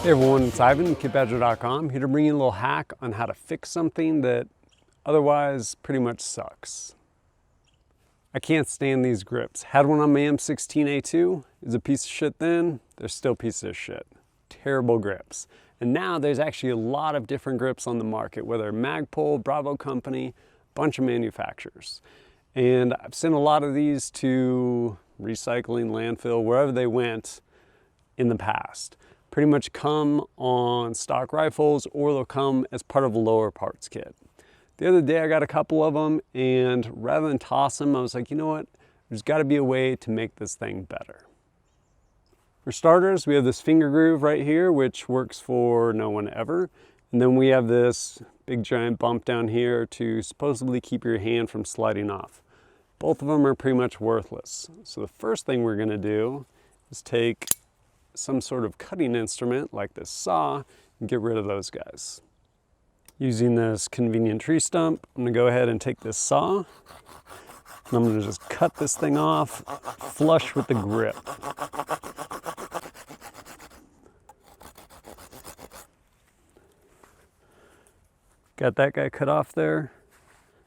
Hey everyone, it's Ivan, kitbadger.com, here to bring you a little hack on how to fix something that otherwise pretty much sucks. I can't stand these grips. Had one on my M16A2, it's a piece of shit then, they're still pieces of shit. Terrible grips. And now there's actually a lot of different grips on the market, whether Magpul, Bravo Company, bunch of manufacturers. And I've sent a lot of these to recycling, landfill, wherever they went in the past. Pretty much come on stock rifles, or they'll come as part of a lower parts kit. The other day I got a couple of them, and rather than toss them, I was like, you know what? There's got to be a way to make this thing better. For starters, we have this finger groove right here, which works for no one ever. And then we have this big giant bump down here to supposedly keep your hand from sliding off. Both of them are pretty much worthless. So the first thing we're going to do is take some sort of cutting instrument like this saw and get rid of those guys. Using this convenient tree stump, I'm going to go ahead and take this saw and I'm going to just cut this thing off flush with the grip. Got that guy cut off there.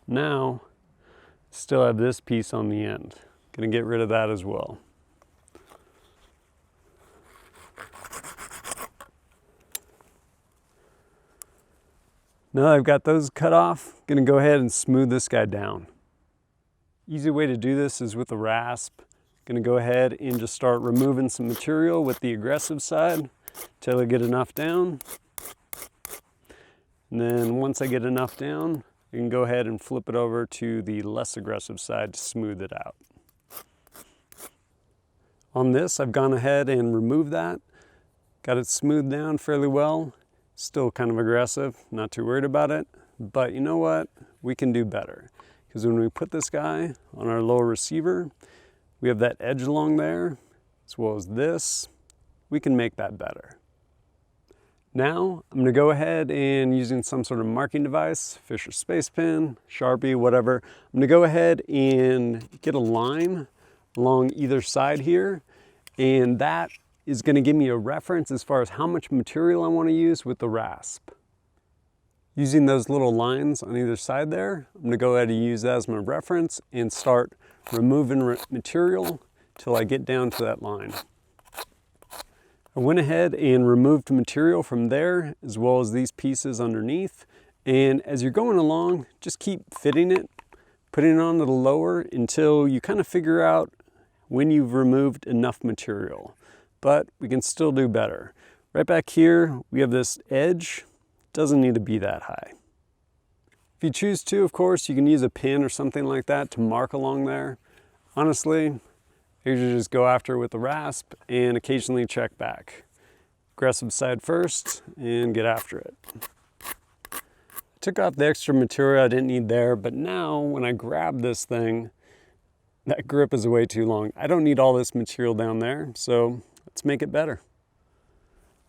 Now, still have this piece on the end. Going to get rid of that as well. Now that I've got those cut off, I'm going to go ahead and smooth this guy down. Easy way to do this is with a rasp. I'm going to go ahead and just start removing some material with the aggressive side until I get enough down. And then once I get enough down, I can go ahead and flip it over to the less aggressive side to smooth it out. On this, I've gone ahead and removed that. Got it smoothed down fairly well. Still kind of aggressive, not too worried about it. But you know what? We can do better. Because when we put this guy on our lower receiver, we have that edge along there, as well as this. We can make that better. Now, I'm going to go ahead and using some sort of marking device, Fisher Space Pen, Sharpie, whatever. I'm going to go ahead and get a line along either side here, and that is going to give me a reference as far as how much material I want to use with the rasp. Using those little lines on either side there, I'm going to go ahead and use that as my reference and start removing material till I get down to that line. I went ahead and removed material from there as well as these pieces underneath, and as you're going along, just keep fitting it, putting it on to the lower until you kind of figure out when you've removed enough material. But we can still do better. Right back here, we have this edge. Doesn't need to be that high. If you choose to, of course, you can use a pin or something like that to mark along there. Honestly, I usually just go after it with the rasp and occasionally check back. Aggressive side first and get after it. I took off the extra material I didn't need there, but now when I grab this thing, that grip is way too long. I don't need all this material down there, so let's make it better.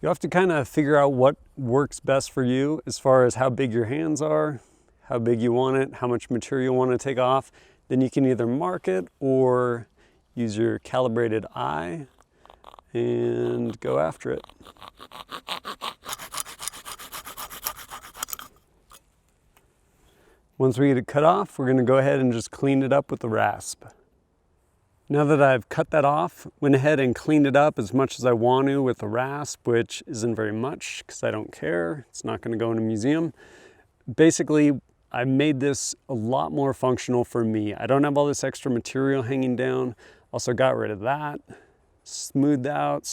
You have to kind of figure out what works best for you as far as how big your hands are, how big you want it, how much material you want to take off. Then you can either mark it or use your calibrated eye and go after it. Once we get it cut off, we're going to go ahead and just clean it up with the rasp. Now that I've cut that off, went ahead and cleaned it up as much as I want to with the rasp, which isn't very much because I don't care. It's not going to go in a museum. Basically, I made this a lot more functional for me. I don't have all this extra material hanging down. Also got rid of that. Smoothed out.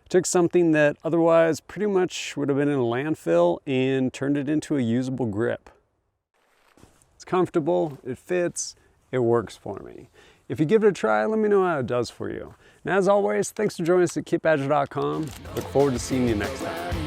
Took something that otherwise pretty much would have been in a landfill and turned it into a usable grip. It's comfortable, it fits, it works for me. If you give it a try, let me know how it does for you. And as always, thanks for joining us at kitbadger.com. Look forward to seeing you next time.